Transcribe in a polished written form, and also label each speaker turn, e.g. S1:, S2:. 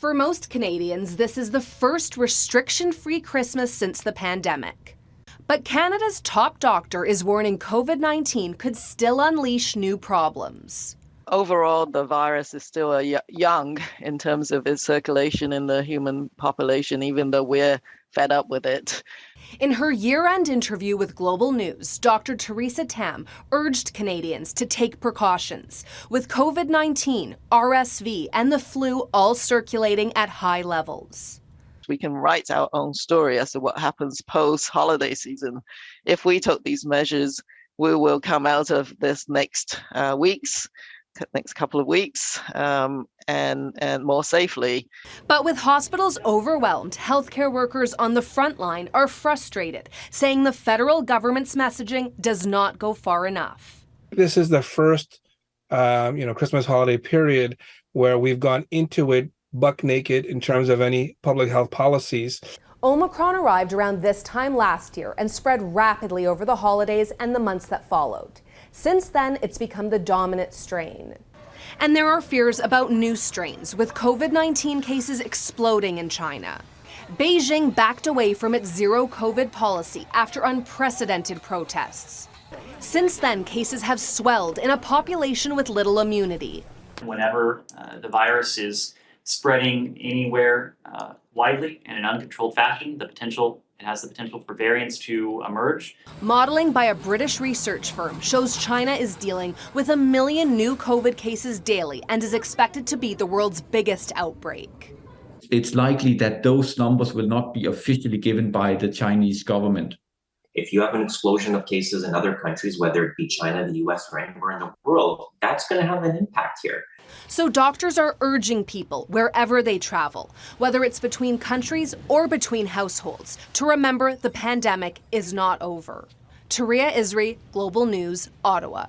S1: For most Canadians, this is the first restriction-free Christmas since the pandemic. But Canada's top doctor is warning COVID-19 could still unleash new problems.
S2: Overall, the virus is still young in terms of its circulation in the human population, even though we're fed up with it.
S1: In her year-end interview with Global News, Dr. Touria Izri urged Canadians to take precautions, with COVID-19, RSV, and the flu all circulating at high levels.
S2: We can write our own story as to what happens post-holiday season. If we took these measures, we will come out of this next couple of weeks and more safely.
S1: But with hospitals overwhelmed, healthcare workers on the front line are frustrated, saying the federal government's messaging does not go far enough.
S3: This is the first Christmas holiday period where we've gone into it buck naked in terms of any public health policies.
S1: Omicron arrived around this time last year and spread rapidly over the holidays and the months that followed. Since then, it's become the dominant strain. And there are fears about new strains, with COVID-19 cases exploding in China. Beijing backed away from its zero COVID policy after unprecedented protests. Since then, cases have swelled in a population with little immunity.
S4: Whenever the virus is spreading anywhere widely in an uncontrolled fashion, it has the potential for variants to emerge.
S1: Modeling by a British research firm shows China is dealing with 1 million new COVID cases daily and is expected to be the world's biggest outbreak.
S5: It's likely that those numbers will not be officially given by the Chinese government.
S6: If you have an explosion of cases in other countries, whether it be China, the US, or anywhere in the world, that's going to have an impact here.
S1: So doctors are urging people, wherever they travel, whether it's between countries or between households, to remember the pandemic is not over. Touria Izri, Global News, Ottawa.